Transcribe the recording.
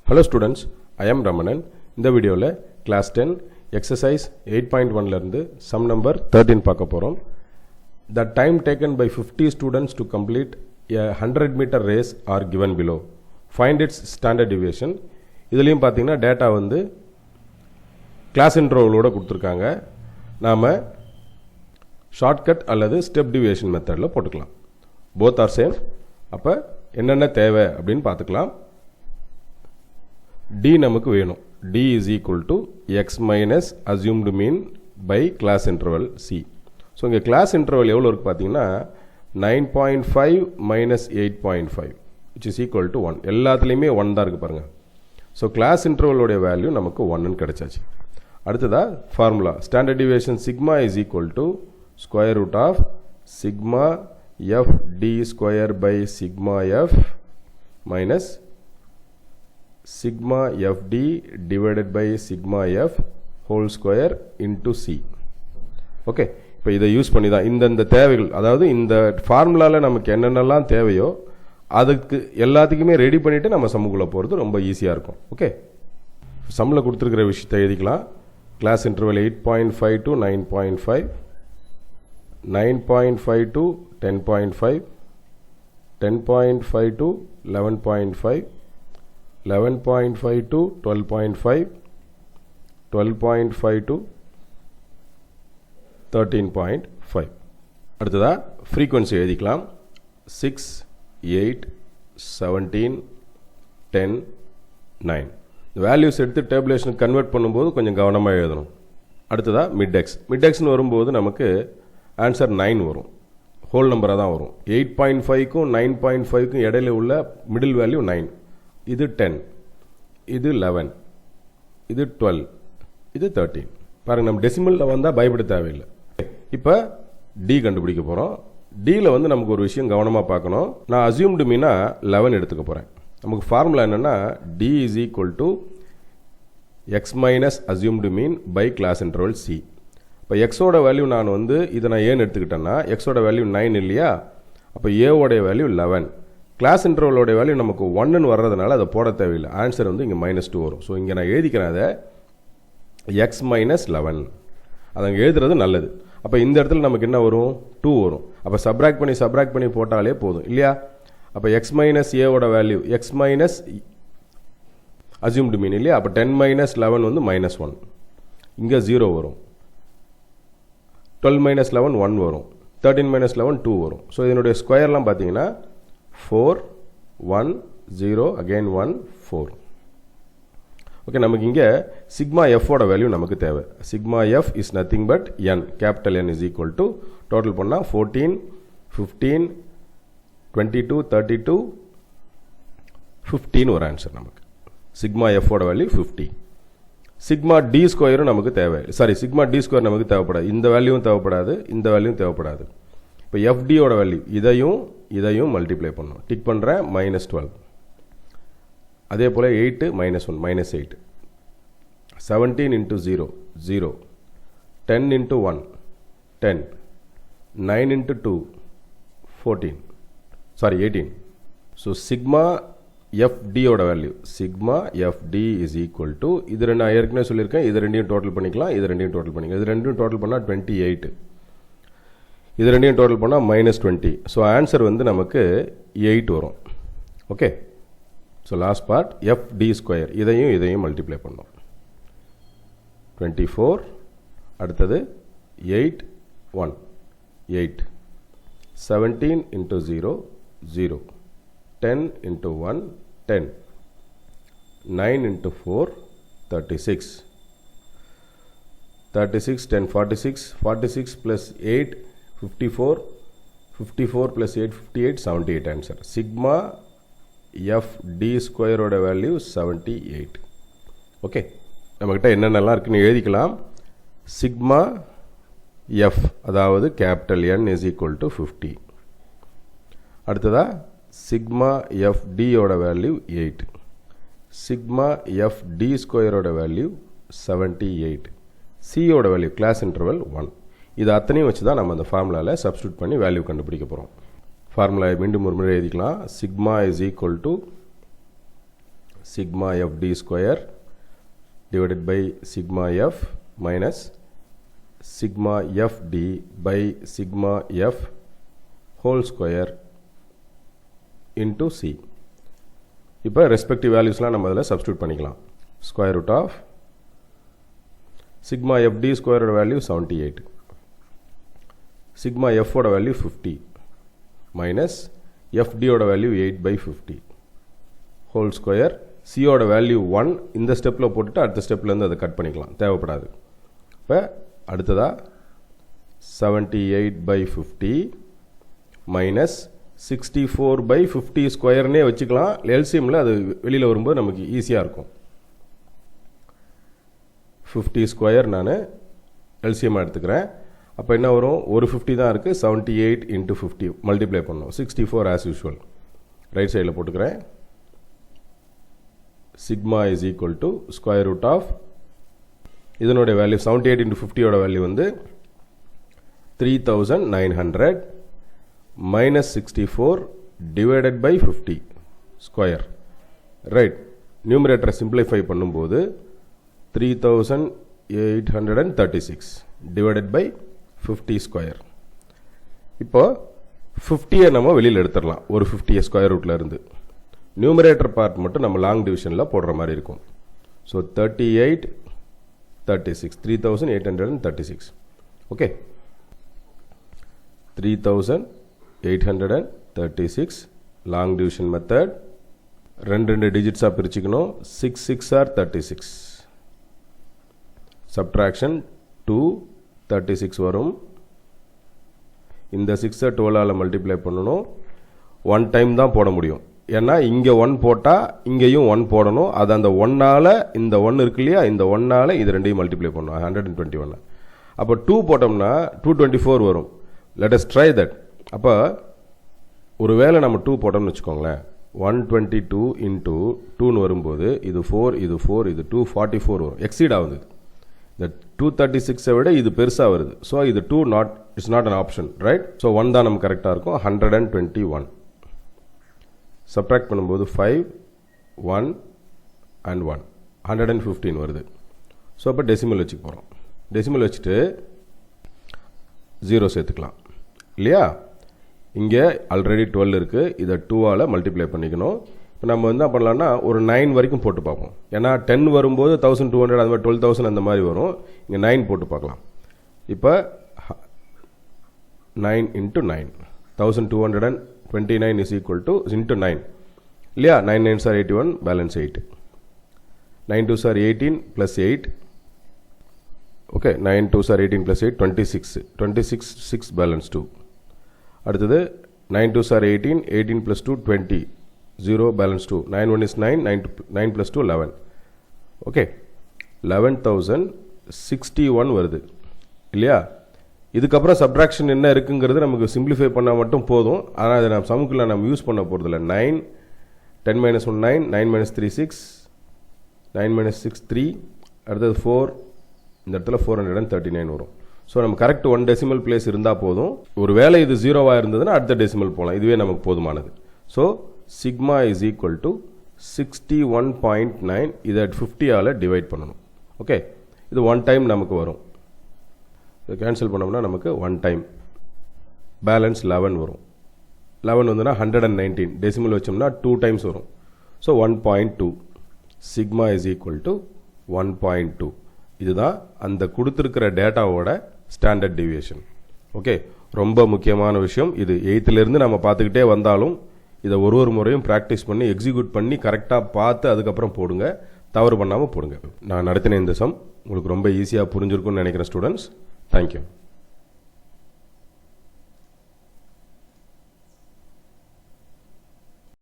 Hello students, I am Ramanan. இந்த வீடியோவில் class 10 exercise 8.1 இருந்து sum number 13 பார்க்க போகிறோம். The time taken by 50 students to complete a 100 meter race are given below. Find its standard deviation. இதுலேயும் பார்த்தீங்கன்னா data வந்து class இன்டர்வலோட கொடுத்துருக்காங்க. நாம் ஷார்ட்கட் அல்லது ஸ்டெப் டிவியேஷன் மெத்தடில் போட்டுக்கலாம். Both are same. அப்போ என்னென்ன தேவை அப்படின்னு பார்த்துக்கலாம். D நமக்கு வேணும். D is equal to x minus assumed mean by class interval C. So இங்கே கிளாஸ் இன்டர்வல் எவ்வளோ இருக்குது பார்த்தீங்கன்னா 9.5 minus 8.5 which is equal to 1. எல்லாத்துலேயுமே 1 தான் இருக்குது பாருங்கள். ஸோ கிளாஸ் இன்டர்வலோடைய வேல்யூ நமக்கு 1ன்னு கிடைச்சாச்சு. அடுத்ததாக formula standard deviation sigma is equal to square root of sigma F D square by sigma F minus sigma fd divided by sigma f whole square into c. Okay, இப்போ இதை use பண்ணி தான் இந்த தேவைகள், அதாவது இந்த ஃபார்முலாவில் நமக்கு என்னென்னலாம் தேவையோ அதுக்கு எல்லாத்துக்குமே ரெடி பண்ணிவிட்டு நம்ம சம்முக்குள்ளே போகிறது ரொம்ப ஈஸியாக இருக்கும். ஓகே, சம்மில் கொடுத்துருக்கிற விஷயத்தை எழுதிக்கலாம். Class interval 8.5 to 9.5, 9.5 to 10.5, 10.5 to 11.5, 11.5 to 12.5, 12.5 to 13.5. அடுத்ததா ஃப்ரீக்வன்சி எழுதிக்கலாம். 6, 8, 17, 10, 9. வேல்யூஸ் எடுத்து டேபுலேஷனுக்கு கன்வெர்ட் பண்ணும்போது கொஞ்சம் கவனமாக எழுதணும். அடுத்ததா மிட்எக்ஸ்னு வரும்போது நமக்கு ஆன்சர் 9 வரும். ஹோல் நம்பராக தான் வரும். 8.5க்கும் 9.5க்கும் இடையில உள்ள மிடில் வேல்யூ 9. இது 10, இது 11, இது 12, இது 13. பாருங்கள், நம்ம டெசிமலில் வந்தால் பயப்பட தேவையில்லை. இப்போ டி கண்டுபிடிக்க போகிறோம். டியில் வந்து நமக்கு ஒரு விஷயம் கவனமாக பார்க்கணும். நான் அசியூம்டு மீனா 11 எடுத்துக்க போகிறேன். நமக்கு ஃபார்முலா என்னென்னா D is equal to X minus assumed mean by class interval C. இப்போ எக்ஸோட வேல்யூ நான் வந்து இதை நான் ஏன்னு எடுத்துக்கிட்டேன்னா எக்ஸோட வேல்யூ 9 இல்லையா, அப்போ ஏவோடைய வேல்யூ 11. கிளாஸ் இன்டர்வலோட வேல்யூ நமக்கு 1ன்னு வர்றதுனால அதை போட தேவையில்லை. ஆன்சர் வந்து இங்கே -2 வரும். ஸோ இங்கே நான் எழுதிக்கிறேன் அதை எக்ஸ் மைனஸ் 11. அதை அங்கே எழுதுறது நல்லது. அப்போ இந்த இடத்துல நமக்கு என்ன வரும், 2 வரும். அப்போ சப்ராக்ட் பண்ணி போட்டாலே போதும் இல்லையா. அப்போ எக்ஸ் மைனஸ் ஏவோட வேல்யூ எக்ஸ் மைனஸ் அசியூம்டு மீன் இல்லையா. அப்போ 10 மைனஸ் 11 வந்து -1. இங்கே 0 வரும். 12 மைனஸ் 11 1 வரும். 13 மைனஸ் 11 2 வரும். ஸோ இதனுடைய ஸ்கொயர்லாம் பார்த்தீங்கன்னா 4, 1, 0, again 1, 4. ஓகே, நமக்கு இங்கே சிக்மா எஃபோட வேல்யூ நமக்கு தேவை. Sigma f is nothing but n, capital n is equal to total பண்ணால் 14, 15, 22, 32, 15 ஒரு ஆன்சர் நமக்கு. சிக்மா எஃபோட வேல்யூ 50. சிக்மா டி ஸ்கொயரும் நமக்கு தேவை. சிக்மா டி ஸ்கொயர் நமக்கு தேவைப்படாது. இந்த வேல்யூவும் தேவைப்படாது, இந்த வேல்யூவும் தேவைப்படாது. இப்போ எஃப்டியோட வேல்யூ இதையும் மல்டிப்ளை பண்ணணும். டிக் பண்ணுறேன் -12. அதே போல் 8 -1 -8. 17 into 0 0, 10 into 1 10, 9 into 2 18. So sigma எஃப்டியோட value sigma f d is equal to இது ரெண்டு நான் ஏற்கனவே சொல்லியிருக்கேன். இது ரெண்டையும் டோட்டல் பண்ணிக்கலாம், இது ரெண்டையும் டோட்டல் பண்ணால் 28. இது ரெண்டையும் டோட்டல் பண்ணால் -20. ஸோ ஆன்சர் வந்து நமக்கு 8 வரும். Okay, so last part F D square இதையும் மல்டிப்ளை பண்ணோம். 24, அடுத்தது 8, 1, 8, 17 into 0 0, 10 into 1 10, 9 into 4 36, 10 46 plus 8 54, 54 plus 8 58, 78 answer. Sigma F d ஸ்கொயரோட வேல்யூ 78. ஓகே, நம்மக்கிட்ட என்னென்னலாம் இருக்குன்னு எழுதிக்கலாம். சிக்மா எஃப் அதாவது capital n is equal to 50. அடுத்ததாக சிக்மா எஃப் டியோட வேல்யூ 8. சிக்மா எஃப் டி ஸ்கொயரோட வேல்யூ 78. சியோட வேல்யூ கிளாஸ் இன்டர்வல் 1. இது அத்தனையும் வச்சு தான் நம்ம அந்த ஃபார்முலாவில் சப்ஸ்டியூட் பண்ணி வேல்யூ கண்டுபிடிக்க போகிறோம். ஃபார்முலா மீண்டும் ஒரு முறை எழுதிக்கலாம். Sigma is equal to sigma fd square divided by sigma f minus sigma fd by sigma f whole square into c. இப்போ ரெஸ்பெக்டிவ் வேல்யூஸ்லாம் நம்ம அதில் சப்ஸ்டியூட் பண்ணிக்கலாம். Square root of sigma f d ஸ்கொயரோட வேல்யூ 78, சிக்மா எஃபோட வேல்யூ 50 மைனஸ் எஃப்டியோட value 8/50 whole square. சியோட value 1 இந்த ஸ்டெப்பில் போட்டுட்டு அடுத்த ஸ்டெப்லேருந்து அதை கட் பண்ணிக்கலாம், தேவைப்படாது. இப்போ அடுத்ததாக 78/50 மைனஸ் 64/50 ஸ்கொயர்னே வச்சுக்கலாம். எல்சிஎம்மில் அது வெளியில் வரும்போது நமக்கு ஈஸியாக இருக்கும். 50 ஸ்கொயர் நான் எல்சிஎம் எடுத்துக்கிறேன். அப்போ என்ன வரும், ஒரு 50 தான் இருக்குது, 78 × 50 மல்டிப்ளை பண்ணணும், 64 ஆஸ் யூஷுவல். ரைட் சைடில் போட்டுக்கிறேன். Sigma is equal to square root of இதனுடைய வேல்யூ 78 × 50யோட வேல்யூ வந்து 3900 minus 64 divided by 50 square. Right. Numerator simplify பண்ணும்போது 3836 divided by 50 square. இப்போ 50 நம்ம வெளியில் எடுத்துடலாம், ஒரு 50 ஸ்கொயர் ரூட்ல இருந்து. நியூமரேட்டர் பார்ட் மட்டும் நம்ம லாங் டிவிஷனில் போடுற மாதிரி இருக்கும். So 3836 okay, 3836 long division method. ரெண்டு டிஜிட்ஸாக பிரிச்சுக்கணும். 6 6 are 36. சப்ட்ராக்ஷன் 2 36 வரும். இந்த 6 12ஆல் மல்டிப்ளை பண்ணணும். 1 டைம் தான் போட முடியும், ஏன்னா இங்கே 1 போட்டால் இங்கேயும் 1 போடணும். அது அந்த 1ஆல் இந்த 1 இருக்கு இல்லையா, இந்த 1ஆல் இது ரெண்டையும் மல்டிப்ளை பண்ணணும், 121. அப்போ 2 போட்டோம்னா 224 வரும். Let us try that. அப்போ ஒரு வேளை நம்ம 2 போட்டோம்னு வச்சுக்கோங்களேன், 122 × 2ன்னு வரும்போது இது 4 இது 4 இது 244 வரும். எக்ஸீட் ஆகுது. இந்த 236 விட இது பெருசாக வருது. ஸோ இது 2 it's not an option, right? So 1 தான் நமக்கு கரெக்டாக இருக்கும். 121 சப்ட்ராக்ட் பண்ணும்போது 5 1 and 1 115 வருது. ஸோ அப்போ டெசிமல் வச்சுக்க போகிறோம். டெசிமல் வச்சுட்டு 0 சேர்த்துக்கலாம் இல்லையா. இங்கே ஆல்ரெடி 12 இருக்குது, இதை 2ஆல் மல்டிப்ளை பண்ணிக்கணும். இப்போ நம்ம என்ன பண்ணலான்னா ஒரு 9 வரைக்கும் போட்டு பார்ப்போம். ஏன்னா 10 வரும்போது 1200 அது மாதிரி 12000 அந்த மாதிரி வரும். இங்கே 9 போட்டு பார்க்கலாம். இப்போ 9 × 9 1229 இஸ் ஈக்குவல் டு இன்ட்டு 9 இல்லையா. 9 9s are 81, balance 8. 9 2s are 18 + 8. Okay, 9 2s are 18 + 8 26 6 balance 2. அடுத்தது 9 2s are 18 18 + 2 20 0 balance 2. 9 1 is 9 9 + 2 11. Okay, 11061 வருது இல்லையா. இதுக்கப்புறம் சப்ட்ராக்ஷன் என்ன இருக்குங்கிறது நமக்கு சிம்பிளிஃபை பண்ணால் மட்டும் போதும். ஆனால் அதை நம்ம சமுக்கில் நம்ம யூஸ் பண்ண போகிறதில்ல. 9 10 - 1 9 9 - 3 6 9 - 6 3. அடுத்தது 4, இந்த இடத்துல 439 வரும். ஸோ நம்ம கரெக்ட் 1 டெசிமல் பிளேஸ் இருந்தால் போதும். ஒரு வேளை இது 0வாக இருந்ததுன்னா அடுத்த டெசிமல் போகலாம், இதுவே நமக்கு போதுமானது. So sigma is equal to 61.9. இதை 50ஆல் டிவைட் பண்ணணும். ஓகே, இது 1 டைம் நமக்கு வரும். இதை கேன்சல் பண்ணோம்னா நமக்கு 1 டைம் பேலன்ஸ் 11 வரும். 11 வந்துன்னா 119. டெசிமல் வச்சோம்னா 2 டைம்ஸ் வரும். So 1.2 sigma is equal to 1.2. இதுதான் அந்த கொடுத்துருக்கிற டேட்டாவோட ஸ்டாண்டர்ட் டிவியேஷன். ஓகே, ரொம்ப முக்கியமான விஷயம் இது. 8th நம்ம பார்த்துக்கிட்டே வந்தாலும் இதை ஒரு முறையும் ப்ராக்டிஸ் பண்ணி எக்ஸிக்யூட் பண்ணி கரெக்டாக பார்த்து அதுக்கப்புறம் போடுங்க, தவறு பண்ணாமல் போடுங்க. நான் நடத்தின இந்த சம் உங்களுக்கு ரொம்ப ஈஸியாக புரிஞ்சிருக்கும்னு நினைக்கிறேன் ஸ்டூடெண்ட்ஸ். தேங்க்யூ.